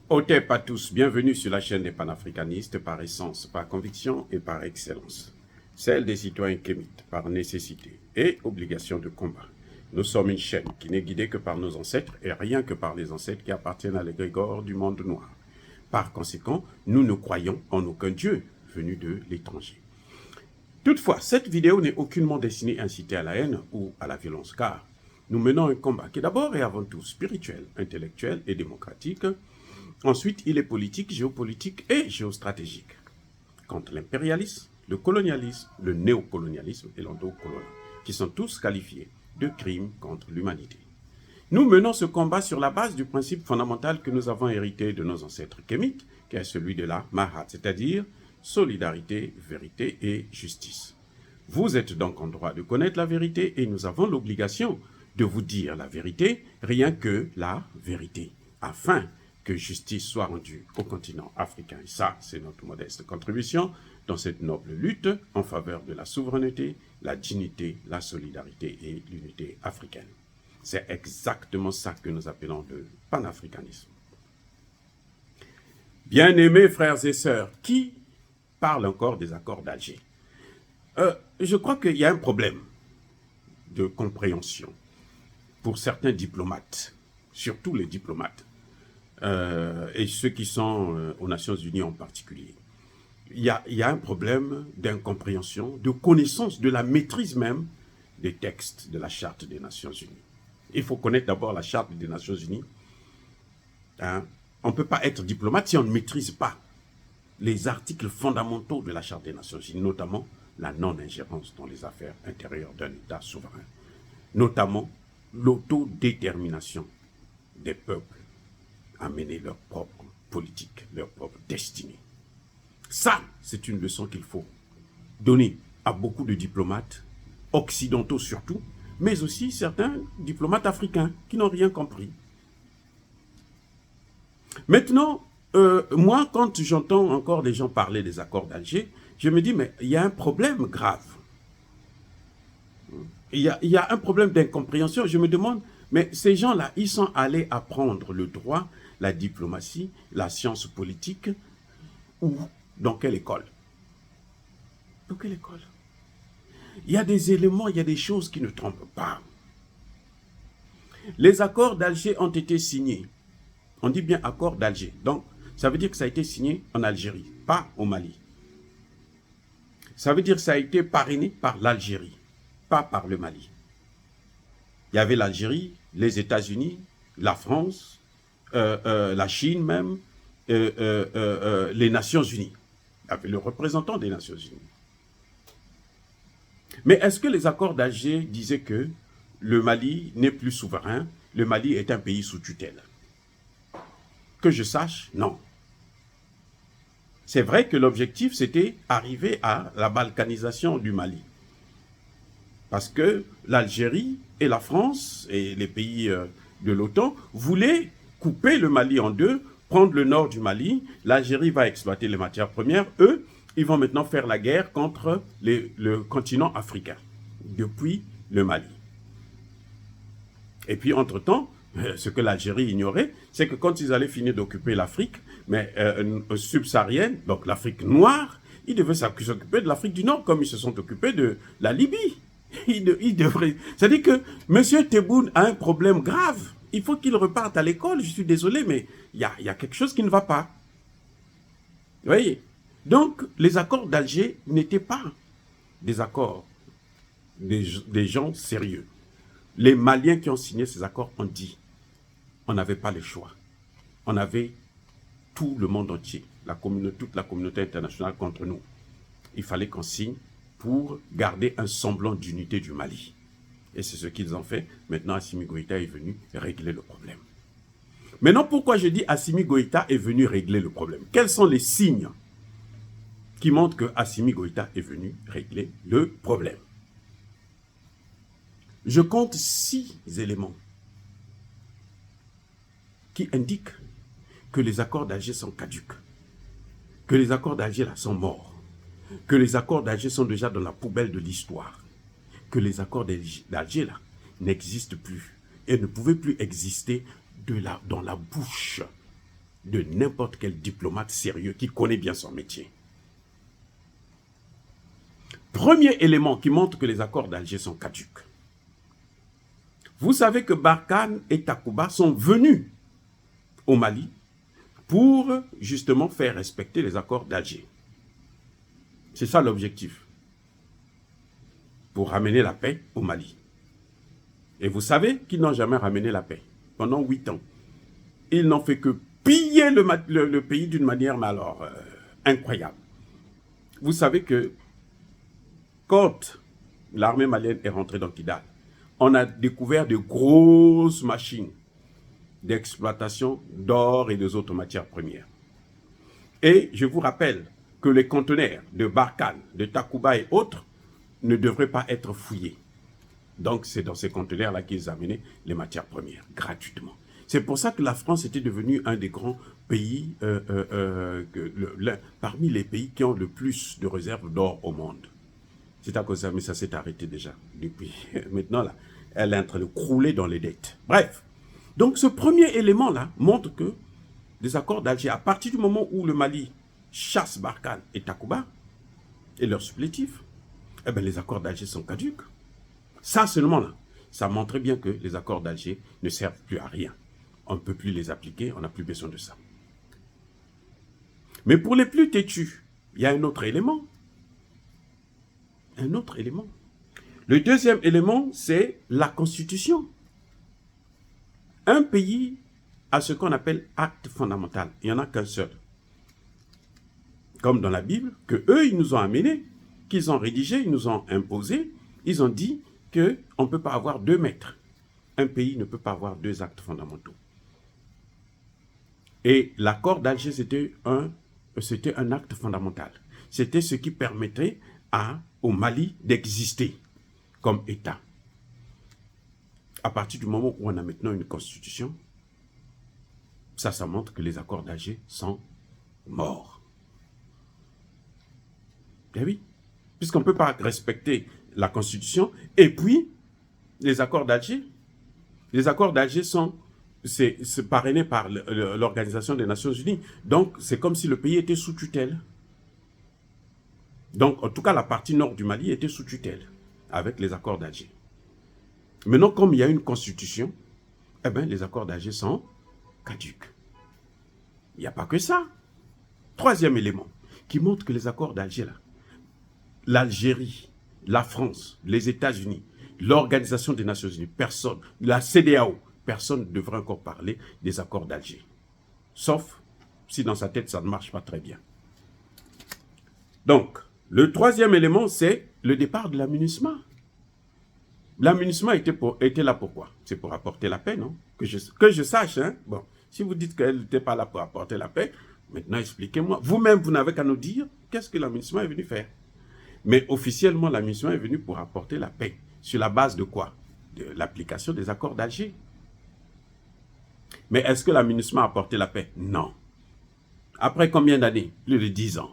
Otep à tous, bienvenue sur la chaîne des panafricanistes par essence, par conviction et par excellence. Celle des citoyens kémites par nécessité et obligation de combat. Nous sommes une chaîne qui n'est guidée que par nos ancêtres et rien que par les ancêtres qui appartiennent à l'égrégore du monde noir. Par conséquent, nous ne croyons en aucun Dieu venu de l'étranger. Toutefois, cette vidéo n'est aucunement destinée à inciter à la haine ou à la violence, car nous menons un combat qui d'abord et avant tout spirituel, intellectuel et démocratique. Ensuite, il est politique, géopolitique et géostratégique. Contre l'impérialisme, le colonialisme, le néocolonialisme et l'endocolonialisme, qui sont tous qualifiés de crimes contre l'humanité. Nous menons ce combat sur la base du principe fondamental que nous avons hérité de nos ancêtres kémites, qui est celui de la Mahat, c'est-à-dire solidarité, vérité et justice. Vous êtes donc en droit de connaître la vérité et nous avons l'obligation de vous dire la vérité, rien que la vérité, afin que justice soit rendue au continent africain. Et ça, c'est notre modeste contribution dans cette noble lutte en faveur de la souveraineté, la dignité, la solidarité et l'unité africaine. C'est exactement ça que nous appelons le panafricanisme. Bien-aimés frères et sœurs, qui parle encore des accords d'Alger? Je crois qu'il y a un problème de compréhension pour certains diplomates, surtout les diplomates, et ceux qui sont aux Nations Unies en particulier. Il y a un problème d'incompréhension, de connaissance, de la maîtrise même des textes de la Charte des Nations Unies. Il faut connaître d'abord la Charte des Nations Unies. On ne peut pas être diplomate si on ne maîtrise pas les articles fondamentaux de la Charte des Nations Unies, notamment la non-ingérence dans les affaires intérieures d'un État souverain, notamment l'autodétermination des peuples à mener leur propre politique, leur propre destinée. Ça, c'est une leçon qu'il faut donner à beaucoup de diplomates, occidentaux surtout, mais aussi certains diplomates africains qui n'ont rien compris. Maintenant, moi, quand j'entends encore des gens parler des accords d'Alger, je me dis, mais il y a un problème grave. Il y a un problème d'incompréhension. Je me demande, mais ces gens-là, ils sont allés apprendre le droit, la diplomatie, la science politique, où? Dans quelle école? Dans quelle école? Il y a des éléments, il y a des choses qui ne trompent pas. Les accords d'Alger ont été signés. On dit bien accord d'Alger. Donc, ça veut dire que ça a été signé en Algérie, pas au Mali. Ça veut dire que ça a été parrainé par l'Algérie, pas par le Mali. Il y avait l'Algérie, les États-Unis, la France, la Chine même, les Nations Unies. Il y avait le représentant des Nations Unies. Mais est-ce que les accords d'Alger disaient que le Mali n'est plus souverain, le Mali est un pays sous tutelle? Que je sache, non. C'est vrai que l'objectif, c'était arriver à la balkanisation du Mali. Parce que l'Algérie et la France et les pays de l'OTAN voulaient couper le Mali en deux, prendre le nord du Mali. L'Algérie va exploiter les matières premières. Eux, ils vont maintenant faire la guerre contre le continent africain, depuis le Mali. Et puis, entre-temps, ce que l'Algérie ignorait, c'est que quand ils allaient finir d'occuper l'Afrique, mais subsaharienne, donc l'Afrique noire, ils devaient s'occuper de l'Afrique du Nord, comme ils se sont occupés de la Libye. Ils devraient... C'est-à-dire que M. Tebboune a un problème grave. Il faut qu'il reparte à l'école. Je suis désolé, mais il y a quelque chose qui ne va pas. Vous voyez? Donc, les accords d'Alger n'étaient pas des accords des gens sérieux. Les Maliens qui ont signé ces accords ont dit, on n'avait pas le choix. On avait tout le monde entier, toute la communauté internationale contre nous. Il fallait qu'on signe pour garder un semblant d'unité du Mali. Et c'est ce qu'ils ont fait. Maintenant, Assimi Goïta est venu régler le problème. Maintenant, pourquoi je dis Assimi Goïta est venu régler le problème? Quels sont les signes qui montrent que Assimi Goïta est venu régler le problème? Je compte 6 éléments qui indiquent que les accords d'Alger sont caducs, que les accords d'Alger là sont morts, que les accords d'Alger sont déjà dans la poubelle de l'histoire, que les accords d'Alger là n'existent plus et ne pouvaient plus exister dans la bouche de n'importe quel diplomate sérieux qui connaît bien son métier. Premier élément qui montre que les accords d'Alger sont caducs. Vous savez que Barkhane et Takuba sont venus au Mali pour justement faire respecter les accords d'Alger. C'est ça l'objectif. Pour ramener la paix au Mali. Et vous savez qu'ils n'ont jamais ramené la paix. Pendant 8 ans. Ils n'ont fait que piller le pays d'une manière, mais alors, incroyable. Vous savez que quand l'armée malienne est rentrée dans Kidal, on a découvert de grosses machines d'exploitation d'or et des autres matières premières. Et je vous rappelle que les conteneurs de Barkhane, de Takuba et autres ne devraient pas être fouillés. Donc c'est dans ces conteneurs-là qu'ils amenaient les matières premières, gratuitement. C'est pour ça que la France était devenue un des grands pays, parmi les pays qui ont le plus de réserves d'or au monde. C'est à cause de ça, mais ça s'est arrêté déjà depuis. Maintenant, là, elle est en train de crouler dans les dettes. Bref, donc ce premier élément-là montre que les accords d'Alger, à partir du moment où le Mali chasse Barkhane et Takuba et leurs supplétifs, eh bien, les accords d'Alger sont caducs. Ça seulement, là, ça montrait bien que les accords d'Alger ne servent plus à rien. On ne peut plus les appliquer, on n'a plus besoin de ça. Mais pour les plus têtus, il y a un autre élément. Un autre élément. Le deuxième élément, c'est la Constitution. Un pays a ce qu'on appelle acte fondamental. Il n'y en a qu'un seul. Comme dans la Bible, que eux, ils nous ont amenés, qu'ils ont rédigé, ils nous ont imposé. Ils ont dit qu'on ne peut pas avoir 2 maîtres. Un pays ne peut pas avoir 2 actes fondamentaux. Et l'accord d'Alger, c'était un acte fondamental. C'était ce qui permettait au Mali d'exister comme État. À partir du moment où on a maintenant une constitution, ça montre que les accords d'Alger sont morts. Eh oui, puisqu'on ne peut pas respecter la constitution et puis les accords d'Alger. Les accords d'Alger c'est parrainé par l'Organisation des Nations Unies. Donc, c'est comme si le pays était sous tutelle. Donc, en tout cas, la partie nord du Mali était sous tutelle avec les accords d'Alger. Maintenant, comme il y a une constitution, eh bien, les accords d'Alger sont caducs. Il n'y a pas que ça. Troisième élément qui montre que les accords d'Alger, là, l'Algérie, la France, les États-Unis, l'Organisation des Nations Unies, personne, la CEDEAO, personne ne devrait encore parler des accords d'Alger. Sauf si dans sa tête, ça ne marche pas très bien. Donc, le troisième élément, c'est le départ de la MINUSMA. La MINUSMA était là pourquoi? C'est pour apporter la paix, non? Que je sache, hein? Bon, si vous dites qu'elle n'était pas là pour apporter la paix, maintenant expliquez-moi. Vous-même, vous n'avez qu'à nous dire qu'est-ce que la MINUSMA est venue faire. Mais officiellement, la MINUSMA est venue pour apporter la paix. Sur la base de quoi? De l'application des accords d'Alger. Mais est-ce que la MINUSMA a apporté la paix? Non. Après combien d'années? Plus de 10 ans.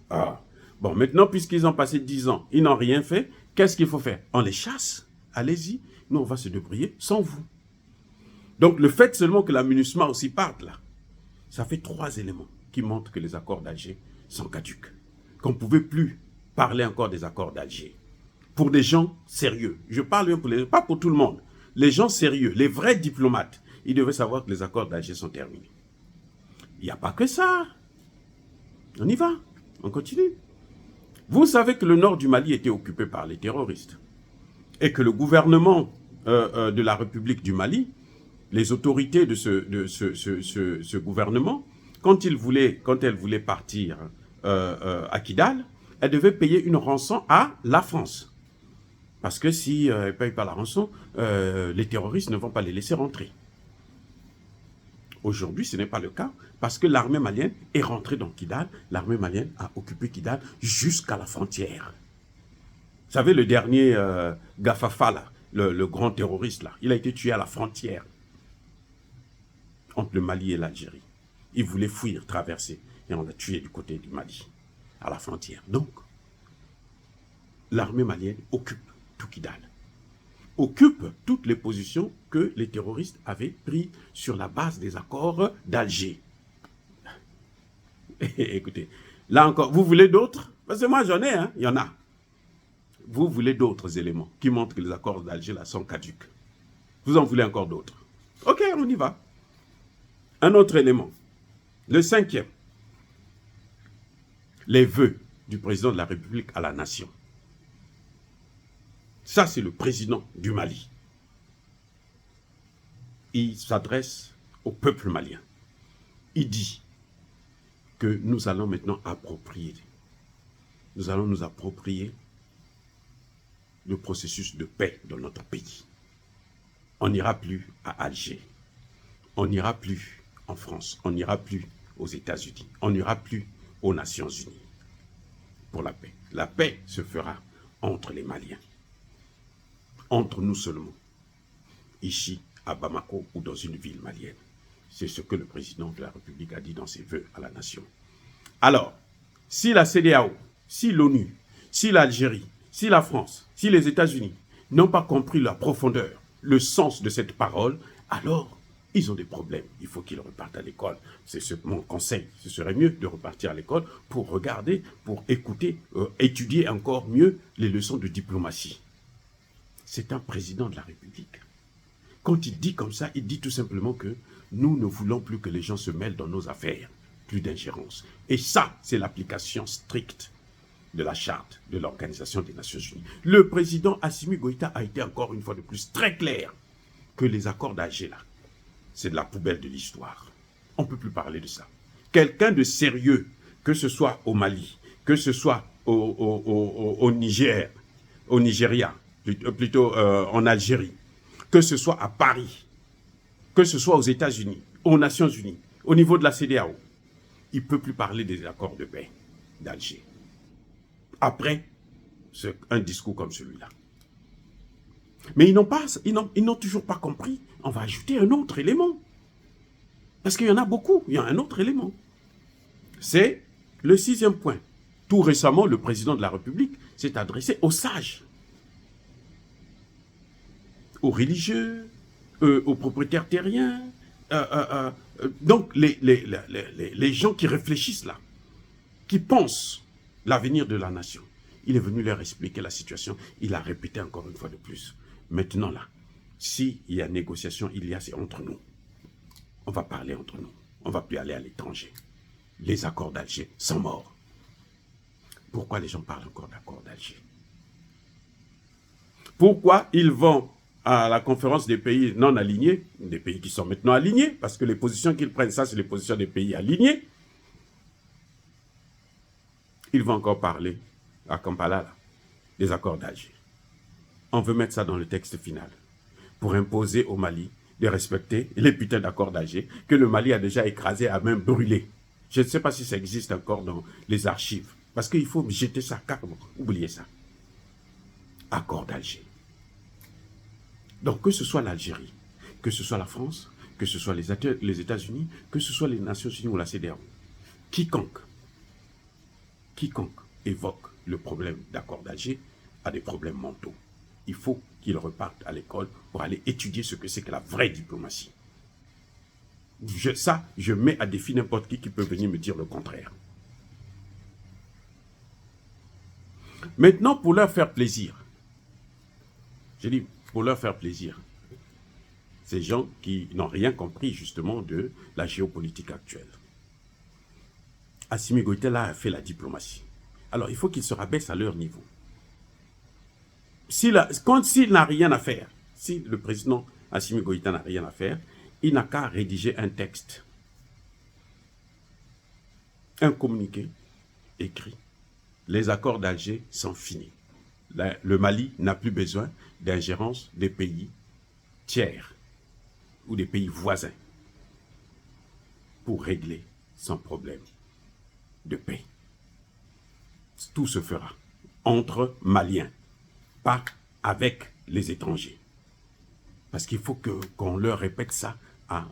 Ah. Bon, maintenant, puisqu'ils ont passé 10 ans, ils n'ont rien fait, qu'est-ce qu'il faut faire? On les chasse. Allez-y, nous, on va se débrouiller sans vous. Donc, le fait seulement que la MINUSMA aussi parte là, ça fait 3 éléments qui montrent que les accords d'Alger sont caducs. Qu'on ne pouvait plus parler encore des accords d'Alger. Pour des gens sérieux. Je parle bien pas pour tout le monde. Les gens sérieux, les vrais diplomates, ils devaient savoir que les accords d'Alger sont terminés. Il n'y a pas que ça. On y va. On continue. Vous savez que le nord du Mali était occupé par les terroristes. Et que le gouvernement de la République du Mali, les autorités de ce gouvernement, quand elles voulaient partir à Kidal, elles devaient payer une rançon à la France. Parce que si elles ne payent pas la rançon, les terroristes ne vont pas les laisser rentrer. Aujourd'hui, ce n'est pas le cas, parce que l'armée malienne est rentrée dans Kidal. L'armée malienne a occupé Kidal jusqu'à la frontière. Vous savez, le dernier Gafafa, là, le grand terroriste, là, il a été tué à la frontière entre le Mali et l'Algérie. Il voulait fuir, traverser, et on l'a tué du côté du Mali, à la frontière. Donc, l'armée malienne occupe tout Kidal, occupe toutes les positions que les terroristes avaient prises sur la base des accords d'Alger. Écoutez, là encore, vous voulez d'autres? Parce que moi j'en ai, hein, il y en a. Vous voulez d'autres éléments qui montrent que les accords d'Alger là sont caducs. Vous en voulez encore d'autres? Ok, on y va. Un autre élément. Le cinquième. Les vœux du président de la République à la nation. Ça, c'est le président du Mali. Il s'adresse au peuple malien. Il dit que nous allons maintenant approprier. Nous allons nous approprier le processus de paix dans notre pays. On n'ira plus à Alger. On n'ira plus en France. On n'ira plus aux États-Unis. On n'ira plus aux Nations Unies pour la paix. La paix se fera entre les Maliens. Entre nous seulement. Ici, à Bamako ou dans une ville malienne. C'est ce que le président de la République a dit dans ses vœux à la nation. Alors, si la CEDEAO, si l'ONU, si l'Algérie, si la France, si les États-Unis n'ont pas compris la profondeur, le sens de cette parole, alors ils ont des problèmes. Il faut qu'ils repartent à l'école. C'est mon conseil. Ce serait mieux de repartir à l'école pour regarder, pour écouter, étudier encore mieux les leçons de diplomatie. C'est un président de la République. Quand il dit comme ça, il dit tout simplement que nous ne voulons plus que les gens se mêlent dans nos affaires, plus d'ingérence. Et ça, c'est l'application stricte de la charte de l'Organisation des Nations Unies. Le président Assimi Goïta a été encore une fois de plus très clair que les accords d'Alger, là, c'est de la poubelle de l'histoire. On ne peut plus parler de ça. Quelqu'un de sérieux, que ce soit au Mali, que ce soit au Niger, au Nigeria, plutôt en Algérie, que ce soit à Paris, que ce soit aux États-Unis, aux Nations Unies, au niveau de la CEDEAO, il ne peut plus parler des accords de paix d'Alger. Après un discours comme celui-là. Mais ils n'ont toujours pas compris. On va ajouter un autre élément. Parce qu'il y en a beaucoup. Il y a un autre élément. C'est le sixième point. Tout récemment, le président de la République s'est adressé aux sages, aux religieux, aux propriétaires terriens, donc les gens qui réfléchissent là, qui pensent l'avenir de la nation. Il est venu leur expliquer la situation. Il a répété encore une fois de plus. Maintenant là, s'il y a négociation, c'est entre nous. On va parler entre nous. On ne va plus aller à l'étranger. Les accords d'Alger sont morts. Pourquoi les gens parlent encore d'accords d'Alger? Pourquoi ils vont à la conférence des pays non alignés, des pays qui sont maintenant alignés, parce que les positions qu'ils prennent, ça c'est les positions des pays alignés. Ils vont encore parler à Kampala là, des accords d'Alger. On veut mettre ça dans le texte final pour imposer au Mali de respecter les putains d'accords d'Alger que le Mali a déjà écrasé, a même brûlé. Je ne sais pas si ça existe encore dans les archives, parce qu'il faut jeter ça carrément. Oubliez ça. Accord d'Alger. Donc que ce soit l'Algérie, que ce soit la France, que ce soit les États-Unis, que ce soit les Nations Unies ou la CEDEAO, quiconque évoque le problème d'accord d'Alger a des problèmes mentaux. Il faut qu'ils repartent à l'école pour aller étudier ce que c'est que la vraie diplomatie. Je mets à défi n'importe qui peut venir me dire le contraire. Maintenant, pour leur faire plaisir, j'ai dit pour leur faire plaisir, ces gens qui n'ont rien compris justement de la géopolitique actuelle. Assimi Goïta a fait la diplomatie. Alors, il faut qu'ils se rabaissent à leur niveau. S'il n'a rien à faire, si le président Assimi Goïta n'a rien à faire, il n'a qu'à rédiger un texte, un communiqué écrit. Les accords d'Alger sont finis. Le Mali n'a plus besoin d'ingérence des pays tiers ou des pays voisins pour régler son problème de paix. Tout se fera entre Maliens, pas avec les étrangers. Parce qu'il faut qu'on leur répète ça,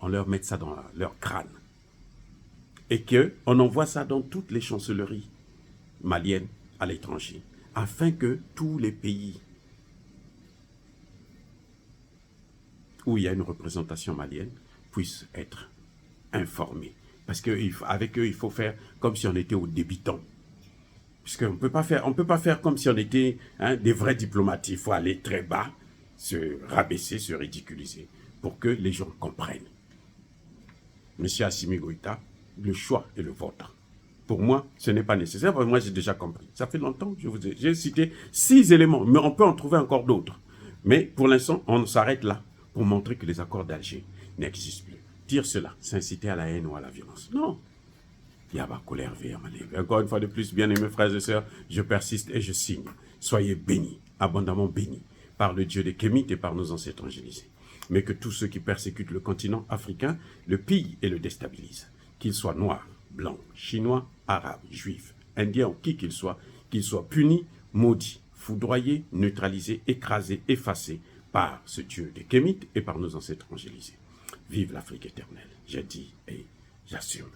on leur mette ça dans leur crâne. Et qu'on envoie ça dans toutes les chancelleries maliennes à l'étranger, afin que tous les pays où il y a une représentation malienne puissent être informés. Parce qu'avec eux, il faut faire comme si on était aux débitants. Puisqu'on ne peut pas faire comme si on était des vrais diplomates. Il faut aller très bas, se rabaisser, se ridiculiser, pour que les gens comprennent. Monsieur Assimi Goïta, le choix est le vôtre. Pour moi, ce n'est pas nécessaire, parce que moi j'ai déjà compris. Ça fait longtemps que j'ai cité 6 éléments, mais on peut en trouver encore d'autres. Mais pour l'instant, on s'arrête là, pour montrer que les accords d'Alger n'existent plus. Dire cela, c'est inciter à la haine ou à la violence. Non. Yaba colère vert, encore une fois de plus, bien-aimés frères et sœurs, je persiste et je signe. Soyez bénis, abondamment bénis, par le Dieu des Kémites et par nos ancêtres angélisés. Mais que tous ceux qui persécutent le continent africain le pillent et le déstabilisent. Qu'ils soient noirs, blancs, chinois, arabes, juifs, indiens ou qui qu'ils soient punis, maudits, foudroyés, neutralisés, écrasés, effacés par ce Dieu des Kémites et par nos ancêtres angélisés. Vive l'Afrique éternelle, j'ai dit et j'assume.